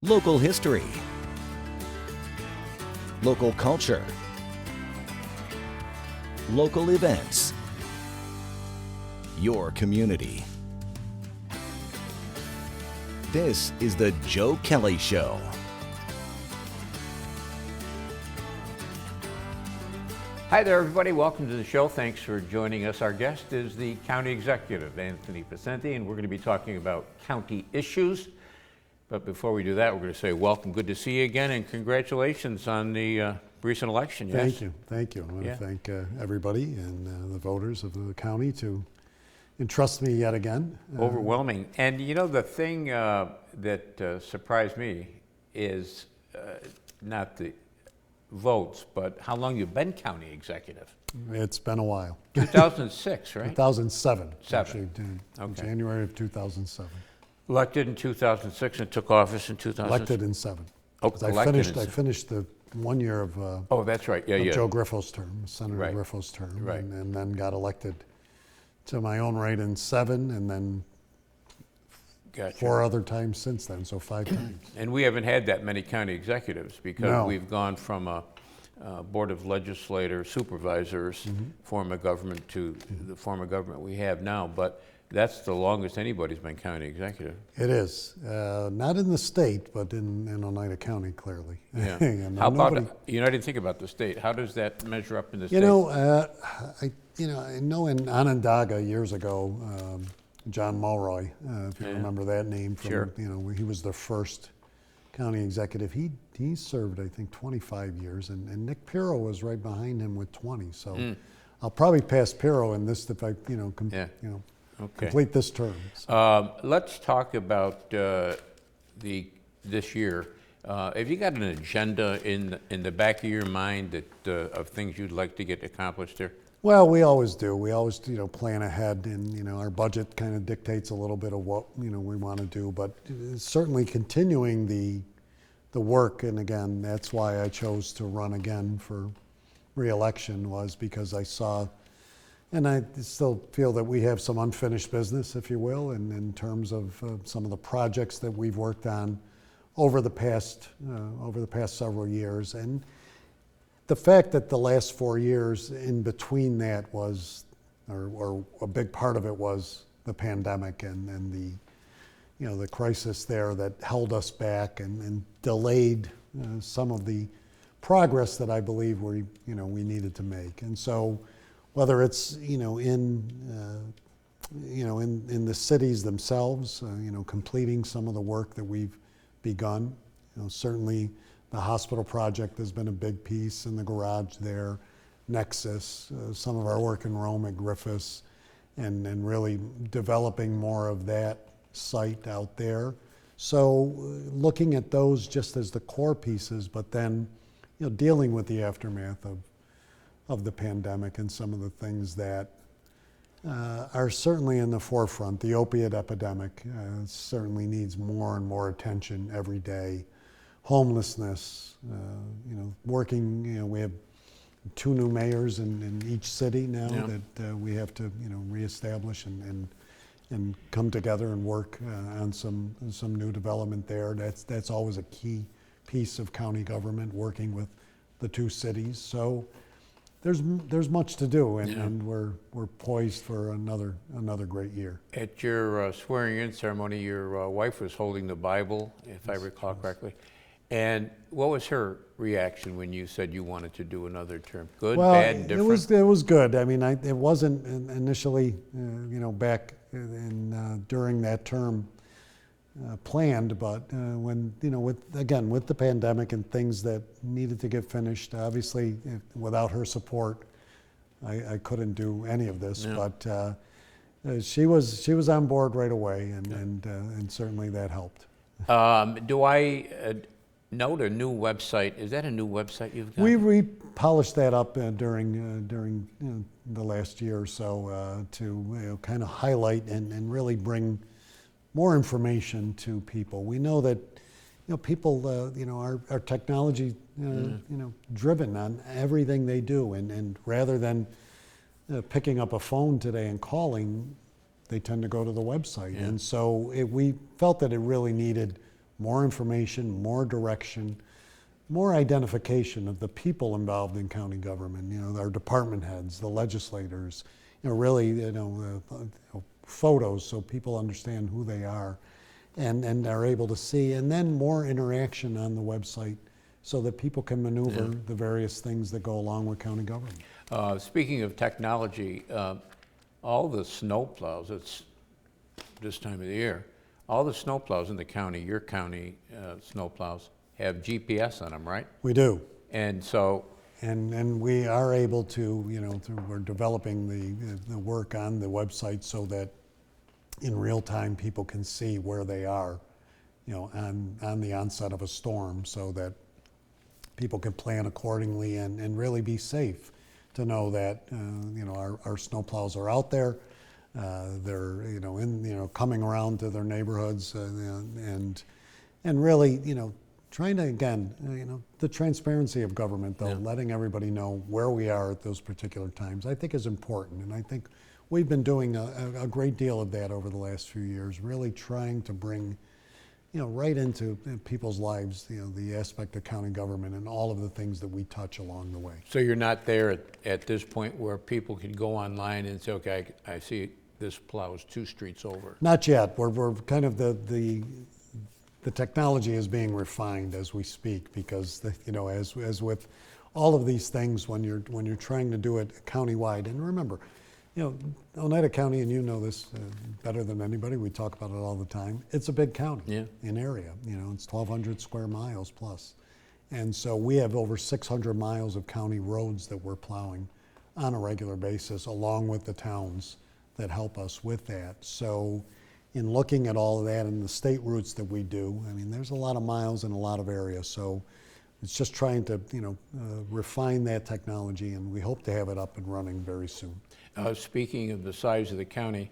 Local history. Local culture. Local events. Your community. This is the Joe Kelly Show. Hi there, everybody. Welcome to the show. Thanks for joining us. Our guest is the County Executive, Anthony Picente, and we're going to be talking about county issues. But before we do that, we're going to say welcome, good to see you again, and congratulations on the recent election. Yes? Thank you. I want to thank everybody and the voters of the county to entrust me yet again. Overwhelming. And you know, the thing that surprised me is not the votes, but how long you've been county executive. It's been a while. 2006, right? 2007. Seven. Actually, Okay. January of 2007. Elected in 2006 and took office in 2007. Elected in 7. Oh, I finished the 1 year of oh, that's right. Yeah, of yeah. Joe Griffo's term, Senator Right. Griffo's term, Right. and then got elected to my own right in 7, and then Gotcha. 4 other times since then, so 5 times. And we haven't had that many county executives because No. we've gone from a board of legislators, supervisors, form of government to the form of government we have now. But that's the longest anybody's been county executive. It is. Not in the state, but in Oneida County, clearly. Yeah. And How nobody- about, I didn't think about the state. How does that measure up in the state? I know in Onondaga years ago, John Mulroy, if you Yeah. remember that name, from, Sure. he was the first county executive. He served, I think, 25 years, and Nick Pirro was right behind him with 20. So I'll probably pass Pirro in this if I, Yeah. Okay. complete this term. So. Let's talk about this year. Have you got an agenda in the back of your mind that of things you'd like to get accomplished here? Well, we always do. We always, plan ahead, and our budget kind of dictates a little bit of what we want to do. But certainly continuing the work, and again, that's why I chose to run again for re-election, was because I saw, and I still feel that we have some unfinished business, if you will, in terms of some of the projects that we've worked on over the past several years. And the fact that the last 4 years in between that was, or a big part of it was the pandemic and the crisis there that held us back and delayed some of the progress that I believe we needed to make. And so whether it's in the cities themselves, completing some of the work that we've begun, certainly the hospital project has been a big piece in the garage there, Nexus, some of our work in Rome at Griffiths, and really developing more of that site out there. So looking at those just as the core pieces, but then dealing with the aftermath of the pandemic and some of the things that are certainly in the forefront. The opiate epidemic certainly needs more and more attention every day. Homelessness, working, we have 2 new mayors in each city now that we have to, reestablish and come together and work on some new development there. That's always a key piece of county government, working with the 2 cities. So there's much to do, and we're poised for another great year. At your swearing-in ceremony, your wife was holding the Bible, if I recall correctly. And what was her reaction when you said you wanted to do another term? Good, bad, and different? It was good. I mean, it wasn't initially, back during that term planned, but when with the pandemic and things that needed to get finished, obviously without her support, I couldn't do any of this. Yeah. But she was on board right away, and certainly that helped. Do I note a new website? Is that a new website you've got? We polished that up during the last year or so to kind of highlight and really bring more information to people. We know that people are technology driven on everything they do, and rather than picking up a phone today and calling, they tend to go to the website. Yeah. And so we felt that it really needed more information, more direction, more identification of the people involved in county government, our department heads, the legislators, really, photos so people understand who they are and are able to see, and then more interaction on the website so that people can maneuver the various things that go along with county government. Speaking of technology, all the snowplows, it's this time of the year, all the snowplows in the county, your county snowplows, have GPS on them, right? We do. And so, and we are able to, we're developing the work on the website so that in real time people can see where they are, on the onset of a storm, so that people can plan accordingly and really be safe to know that, our snowplows are out there. They're, coming around to their neighborhoods and really, trying to, again, the transparency of government, though, letting everybody know where we are at those particular times, I think is important. And I think we've been doing a great deal of that over the last few years, really trying to bring, right into people's lives, the aspect of county government and all of the things that we touch along the way. so you're not there at this point where people can go online and say, okay, I see this plows 2 streets over. Not yet. We're kind of the technology is being refined as we speak, because as with all of these things, when you're trying to do it countywide, and remember, Oneida County, and you know this better than anybody, we talk about it all the time, it's a big county in area. It's 1,200 square miles plus. And so we have over 600 miles of county roads that we're plowing on a regular basis, along with the towns that help us with that. So in looking at all of that and the state routes that we do, I mean, there's a lot of miles in a lot of areas. So it's just trying to, refine that technology, and we hope to have it up and running very soon. Speaking of the size of the county,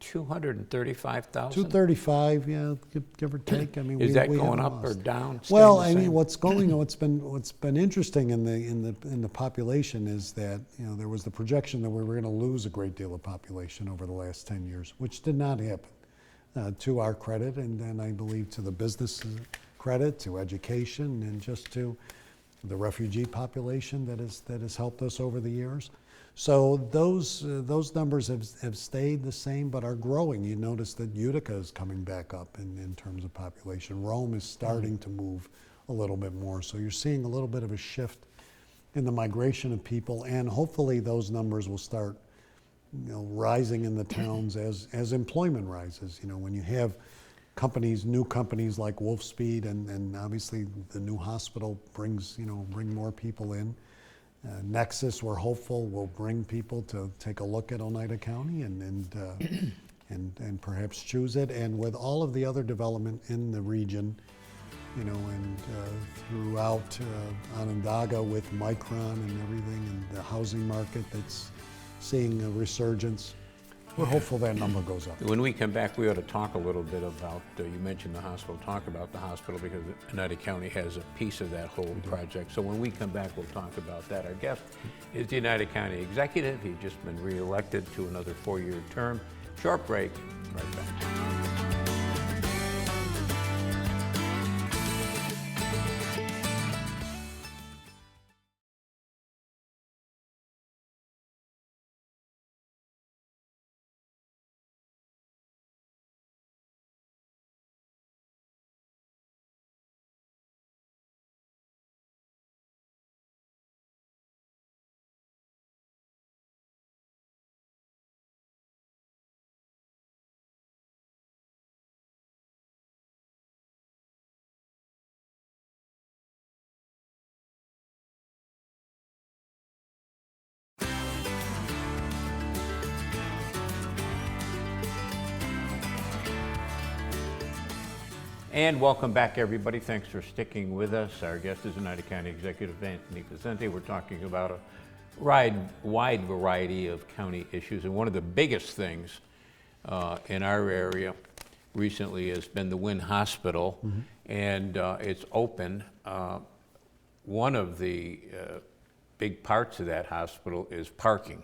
235,000? 235, yeah, give or take. I mean, Is that we going haven't up or lost. down? Well, Staying the I mean, same? what's been interesting in the population is that there was the projection that we were going to lose a great deal of population over the last 10 years, which did not happen. To our credit, and I believe to the business credit, to education, and just to the refugee population that has helped us over the years. So those numbers have stayed the same, but are growing. You notice that Utica is coming back up in terms of population. Rome is starting to move a little bit more. So you're seeing a little bit of a shift in the migration of people, and hopefully those numbers will start rising in the towns as employment rises. When you have new companies like Wolfspeed, and obviously the new hospital bring more people in. Nexus, we're hopeful, will bring people to take a look at Oneida County and perhaps choose it. And with all of the other development in the region, and throughout Onondaga with Micron and everything, and the housing market that's seeing a resurgence, we're hopeful that number goes up. When we come back, we ought to talk a little bit about, you mentioned the hospital, talk about the hospital, because Oneida County has a piece of that whole project. So when we come back, we'll talk about that. Our guest is the Oneida County Executive. He's just been reelected to another 4-year term. Short break, right back. And welcome back, everybody. Thanks for sticking with us. Our guest is Oneida County Executive Anthony Picente. We're talking about a wide variety of county issues, and one of the biggest things in our area recently has been the Wynn Hospital, and it's open. One of the big parts of that hospital is parking,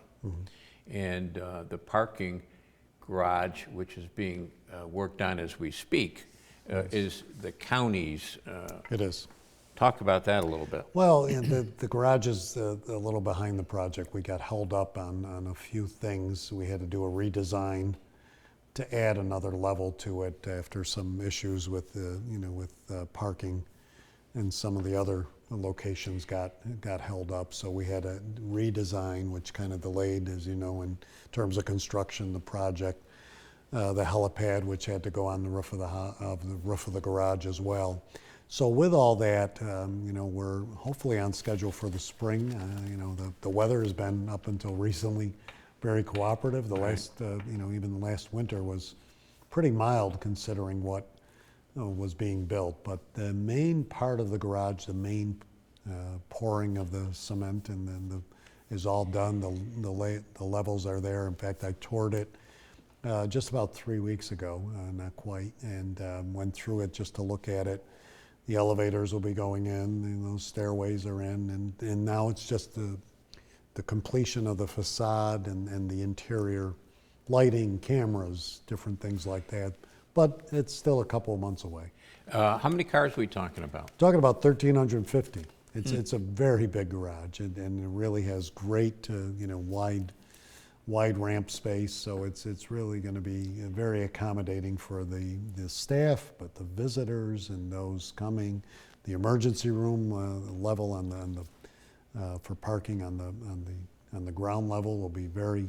and the parking garage, which is being worked on as we speak is the county's. It is. Talk about that a little bit. Well, the garage is a little behind the project. We got held up on a few things. We had to do a redesign to add another level to it after some issues with parking, and some of the other locations got held up. So we had a redesign, which kind of delayed, as you know, in terms of construction, the project. The helipad, which had to go on the roof of the garage as well. So with all that, we're hopefully on schedule for the spring. The weather has been up until recently very cooperative. The last, even the last winter was pretty mild considering what was being built. But the main part of the garage, the main pouring of the cement and then is all done. The levels are there. In fact, I toured it just about 3 weeks ago, not quite, and went through it just to look at it. The elevators will be going in, and those stairways are in, and now it's just the completion of the facade and the interior lighting, cameras, different things like that. But it's still a couple of months away. How many cars are we talking about? Talking about 1,350. It's a very big garage, and it really has great, wide ramp space. So it's really going to be very accommodating for the staff, but the visitors and those coming. The emergency room level for parking on the ground level will be very,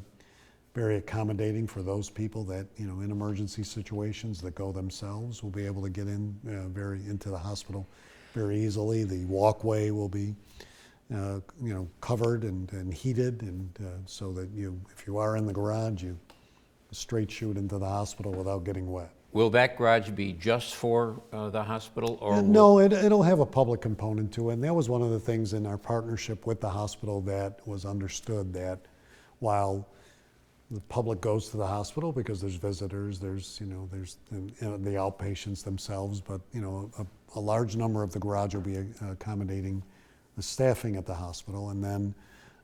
very accommodating for those people that, in emergency situations that go themselves, will be able to get in into the hospital very easily. The walkway will be covered and heated, and so that if you are in the garage, you straight shoot into the hospital without getting wet. Will that garage be just for the hospital, or no? It'll have a public component to it, and that was one of the things in our partnership with the hospital that was understood, that while the public goes to the hospital because there's visitors, there's the outpatients themselves, but a large number of the garage will be accommodating the staffing at the hospital, and then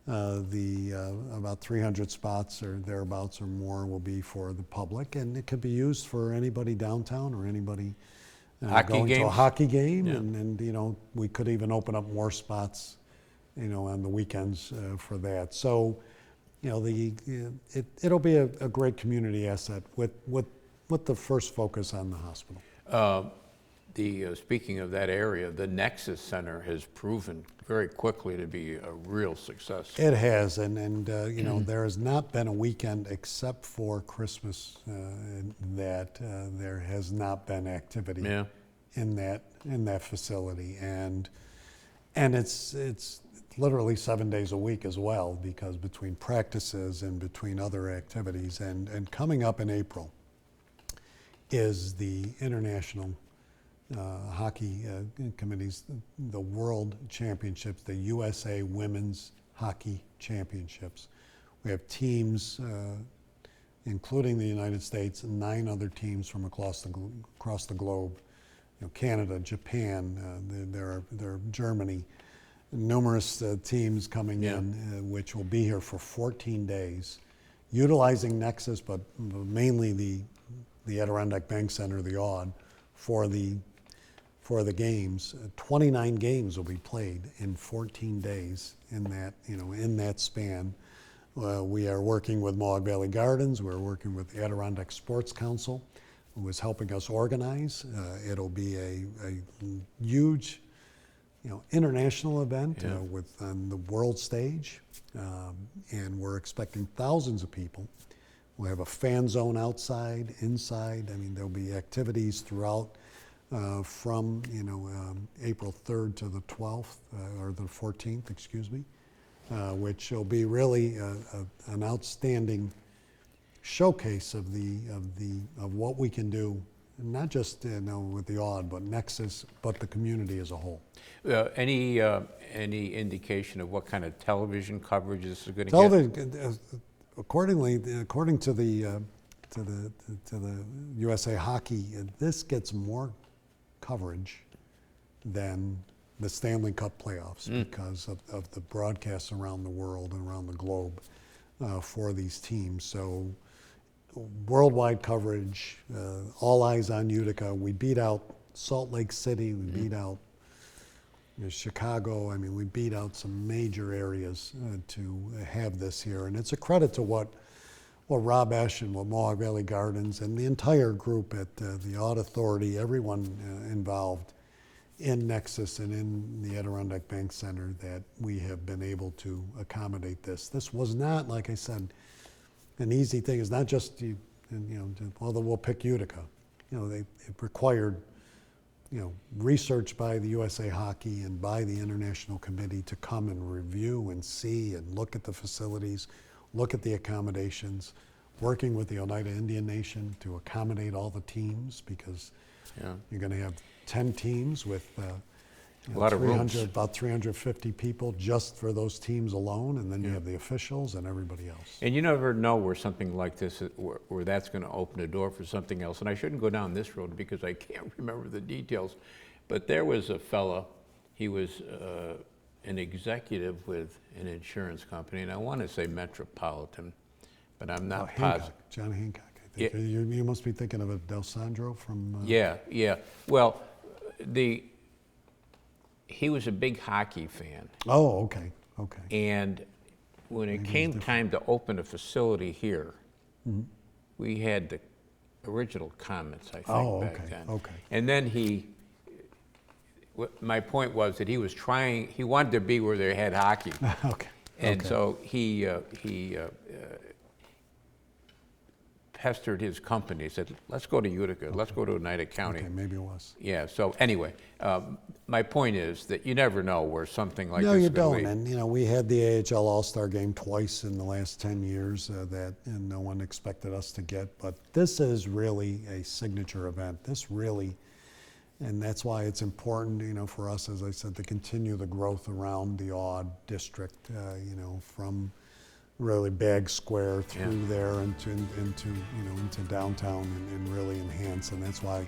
about 300 spots or thereabouts or more will be for the public, and it could be used for anybody downtown or anybody going to a hockey game, and we could even open up more spots, on the weekends for that. So, it'll be a great community asset with the first focus on the hospital. Speaking of that area, the Nexus Center has proven very quickly to be a real success. It has, and there has not been a weekend except for Christmas that there has not been activity in that facility, and it's literally 7 days a week as well, because between practices and between other activities, and coming up in April is the International Hockey Committee's, the World Championships, the USA Women's Hockey Championships. We have teams, including the United States, and 9 other teams from across the globe. Canada, Japan, there are Germany, numerous teams coming in, which will be here for 14 days, utilizing Nexus, but mainly the Adirondack Bank Center, the AUD, for the games. 29 games will be played in 14 days in that span. We are working with Mohawk Valley Gardens. We're working with the Adirondack Sports Council, who is helping us organize. It'll be a huge, international event on the world stage, and we're expecting thousands of people. We'll have a fan zone outside, inside. There'll be activities throughout from April 3rd to the 12th or the 14th, excuse me, which will be really an outstanding showcase of what we can do, not just with the AUD, but Nexus, but the community as a whole. Any indication of what kind of television coverage this is going to get? According to the USA Hockey, this gets more coverage than the Stanley Cup playoffs because of the broadcasts around the world and around the globe for these teams. So worldwide coverage, all eyes on Utica. We beat out Salt Lake City, we beat out Chicago. I mean, we beat out some major areas to have this here. And it's a credit to what Rob Esch and what Mohawk Valley Gardens and the entire group at the Audit Authority, everyone involved in Nexus and in the Adirondack Bank Center, that we have been able to accommodate this. This was not, like I said, an easy thing. It's not just, although we'll pick Utica. It required, research by the USA Hockey and by the International Committee to come and review and see and look at the facilities, look at the accommodations, working with the Oneida Indian Nation to accommodate all the teams, because you're going to have 10 teams with a lot of rooms. About 350 people just for those teams alone, and then you have the officials and everybody else. And you never know where something like this, where that's going to open a door for something else. And I shouldn't go down this road because I can't remember the details, but there was a fella, he was an executive with an insurance company, and I want to say Metropolitan, but I'm not positive. John Hancock, I think. You must be thinking of a Del Sandro from... Yeah. Well, he was a big hockey fan. Oh, okay. And when it came time to open a facility here, we had the original comments, I think, back then. Okay. And then my point was that he wanted to be where they had hockey. Okay. And so he pestered his company, said, let's go to Utica, let's go to Oneida County. Okay, maybe it was. Yeah, so anyway, my point is that you never know where something like No, this you is going don't. to lead. And we had the AHL All-Star Game twice in the last 10 years that no one expected us to get. But this is really a signature event. This really, and that's why it's important, for us, as I said, to continue the growth around the Aud district, from really Bag Square through there into downtown and really enhance. And that's why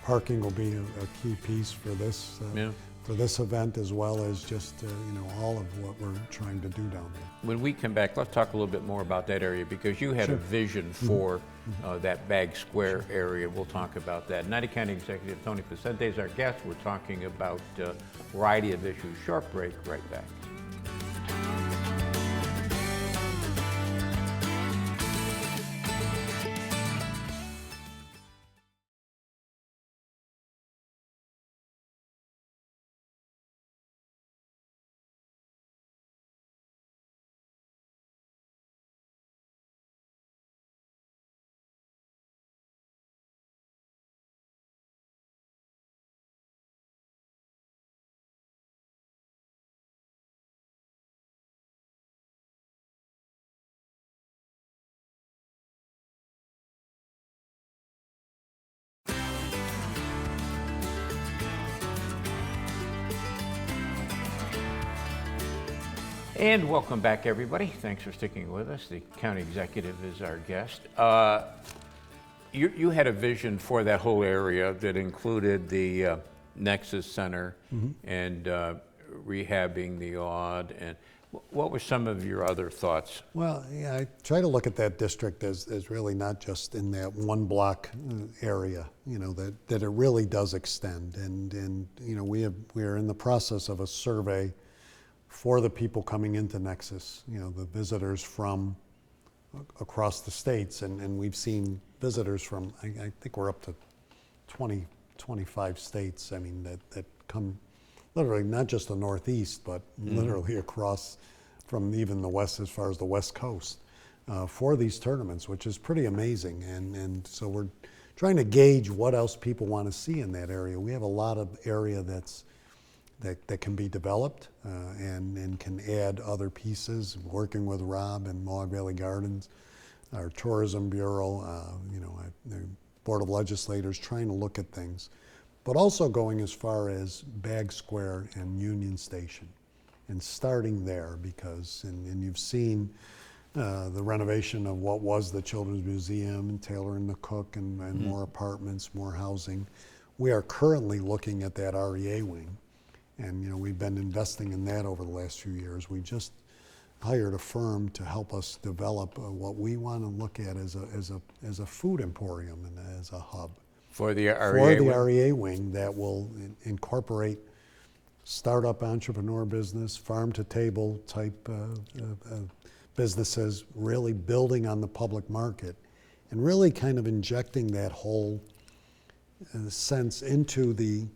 parking will be a key piece for this event, as well as just all of what we're trying to do down there. When we come back, let's talk a little bit more about that area, because you had a vision for that Bag Square area. We'll talk about that. Oneida County Executive Tony Picente is our guest. We're talking about a variety of issues. Short break, right back. And welcome back, everybody. Thanks for sticking with us. The county executive is our guest. You had a vision for that whole area that included the Nexus Center and rehabbing the Aud. And what were some of your other thoughts? Well, I try to look at that district as really not just in that one block area, that it really does extend. And we are in the process of a survey for the people coming into Nexus, the visitors from across the states, and we've seen visitors from, I think we're up to 20, 25 states, that come literally not just the Northeast, but literally across from even the West, as far as the West Coast, for these tournaments, which is pretty amazing. And so we're trying to gauge what else people want to see in that area. We have a lot of area that can be developed and can add other pieces, working with Rob and Mohawk Valley Gardens, our Tourism Bureau, the Board of Legislators, trying to look at things, but also going as far as Bag Square and Union Station and starting there, because, and you've seen the renovation of what was the Children's Museum and Taylor and the Cook and more apartments, more housing. We are currently looking at that REA wing. And we've been investing in that over the last few years. We just hired a firm to help us develop what we want to look at as a food emporium and as a hub. For the REA For the wing? REA wing that will incorporate startup entrepreneur business, farm to table type businesses, really building on the public market and really kind of injecting that whole sense into the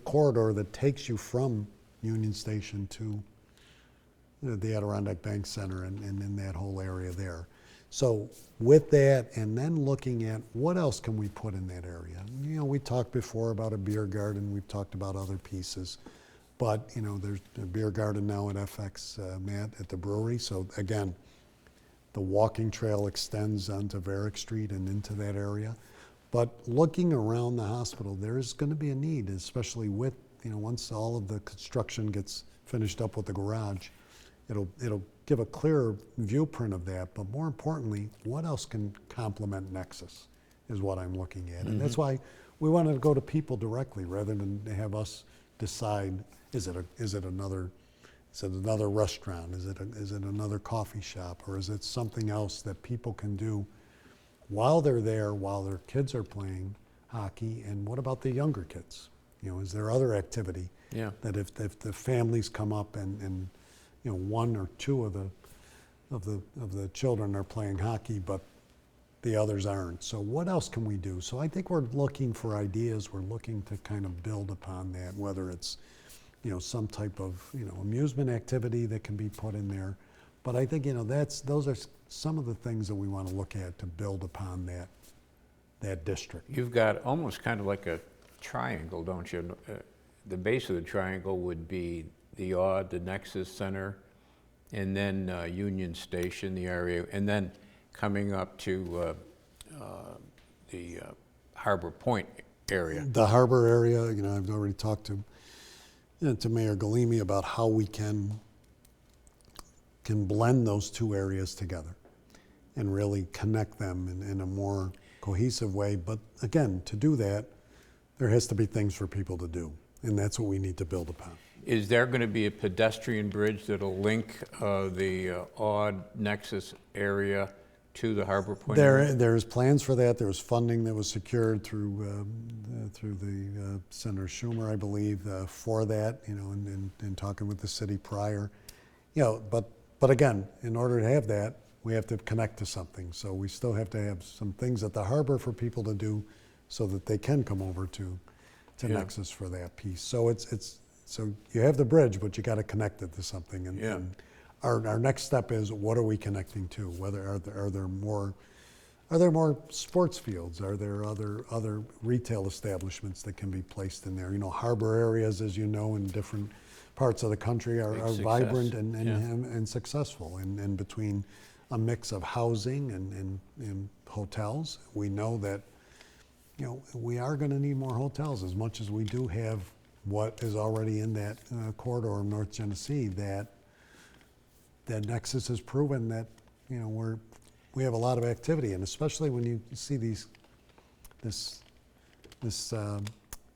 corridor that takes you from Union Station to the Adirondack Bank Center and in that whole area there. So with that, and then looking at what else can we put in that area? You know, we talked before about a beer garden, we've talked about other pieces, but you know, there's a beer garden now at FX Matt at the brewery. So again, the walking trail extends onto Varick Street and into that area. But looking around the hospital, there's going to be a need, especially with, you know, once all of the construction gets finished up with the garage, it'll give a clearer viewprint of that. But more importantly, what else can complement Nexus is what I'm looking at. And that's why we wanted to go to people directly rather than have us decide, is it another restaurant? Is it another coffee shop? Or is it something else that people can do while they're there, while their kids are playing hockey? And what about the younger kids? You know, is there other activity that if the families come up and you know, one or two of the children are playing hockey, but the others aren't. So what else can we do? So I think we're looking for ideas. We're looking to kind of build upon that, whether it's, you know, some type of, you know, amusement activity that can be put in there. But I think, you know, those are some of the things that we want to look at to build upon that district. You've got almost kind of like a triangle, don't you? The base of the triangle would be the the Nexus Center, and then Union Station, the area, and then coming up to the Harbor Point area. The harbor area, you know, I've already talked to Mayor Galimi about how we can blend those two areas together and really connect them in a more cohesive way. But again, to do that, there has to be things for people to do, and that's what we need to build upon. Is there going to be a pedestrian bridge that'll link the odd Nexus area to the Harbor Point area? There's plans for that. There was funding that was secured through the Senator Schumer, I believe, for that. You know, and talking with the city prior. You know, but again, in order to have that, we have to connect to something. So we still have to have some things at the harbor for people to do, so that they can come over to Nexus for that piece. So so you have the bridge, but you got to connect it to something. And our next step is, what are we connecting to? Whether are there more sports fields? Are there other retail establishments that can be placed in there? You know, harbor areas, as you know, in different parts of the country are vibrant and successful. And between a mix of housing and hotels, we know that, you know, we are going to need more hotels as much as we do have what is already in that corridor of North Genesee. That Nexus has proven that, you know, we have a lot of activity, and especially when you see this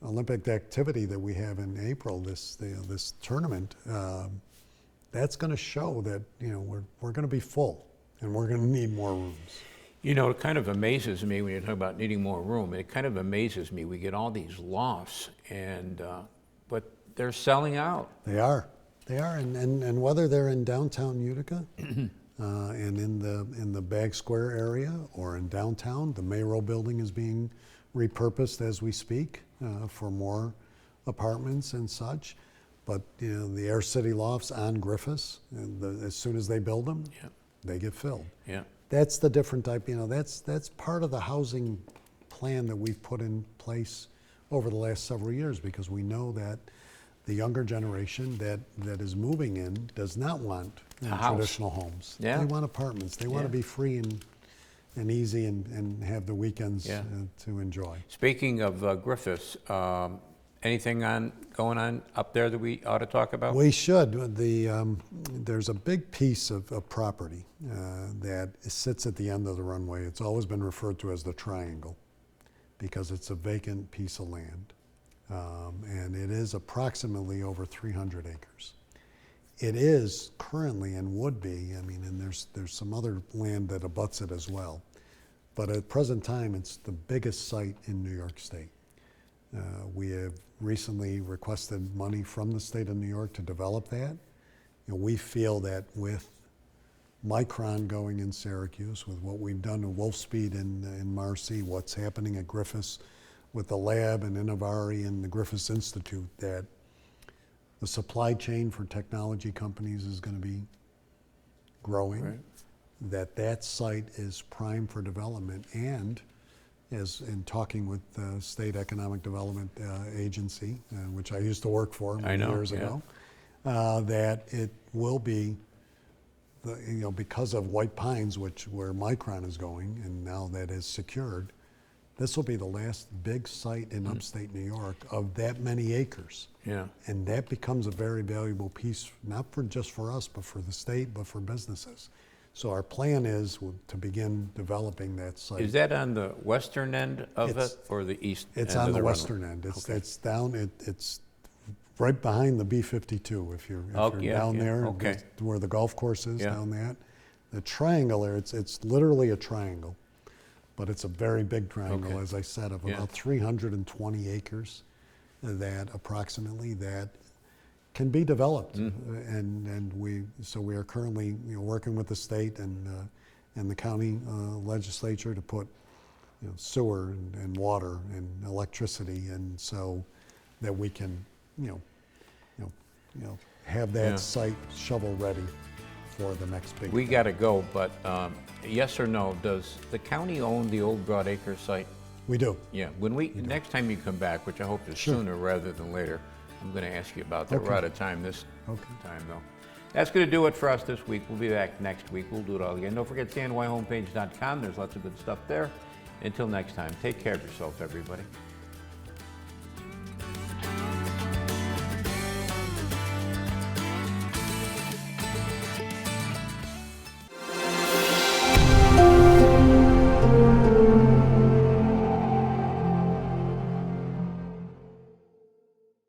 Olympic activity that we have in April, this tournament, that's going to show that, you know, we're going to be full and we're going to need more rooms. You know, it kind of amazes me when you talk about needing more room. It kind of amazes me. We get all these lofts, but they're selling out. They are, and whether they're in downtown Utica and in the Bag Square area or in downtown, the Mayrow building is being repurposed as we speak for more apartments and such. But you know, the Air City lofts on Griffiths, as soon as they build them, they get filled. Yeah. That's the different type, you know, that's part of the housing plan that we've put in place over the last several years, because we know that the younger generation that is moving in does not want traditional homes. Yeah. They want apartments. They want to be free and easy and have the weekends to enjoy. Speaking of Griffiths, anything going on up there that we ought to talk about? We should. There's a big piece of property that sits at the end of the runway. It's always been referred to as the triangle because it's a vacant piece of land. And it is approximately over 300 acres. it is currently and would be, I mean, and there's some other land that abuts it as well. But at present time, it's the biggest site in New York State. We have recently requested money from the state of New York to develop that. We feel that with Micron going in Syracuse, with what we've done in Wolfspeed in Marcy, what's happening at Griffiths with the lab and Innovari and the Griffiths Institute, that the supply chain for technology companies is going to be growing, right. That site is prime for development, and as in talking with the State Economic Development Agency, which I used to work for many years ago, that it will be, because of White Pines, where Micron is going, and now that is secured, this will be the last big site in upstate New York of that many acres. Yeah. And that becomes a very valuable piece, not just for us, but for the state, but for businesses. So our plan is to begin developing that site. Is that on the western end of it or the east end? It's on the western end. It's down, it's right behind the B-52 if you're down there, where the golf course is, down that. The triangle there, it's literally a triangle, but it's a very big triangle, as I said, of about 320 acres that approximately that can be developed. And we are currently working with the state and the county legislature to put sewer and water and electricity, and so that we can have that site shovel ready for the next big. We got to go, but yes or no, does the county own the old Broadacre site? We do. Yeah, next time you come back, which I hope is sooner rather than later, I'm going to ask you about that. We're out of time this time, though. That's going to do it for us this week. We'll be back next week. We'll do it all again. Don't forget CNYhomepage.com. There's lots of good stuff there. Until next time, take care of yourself, everybody.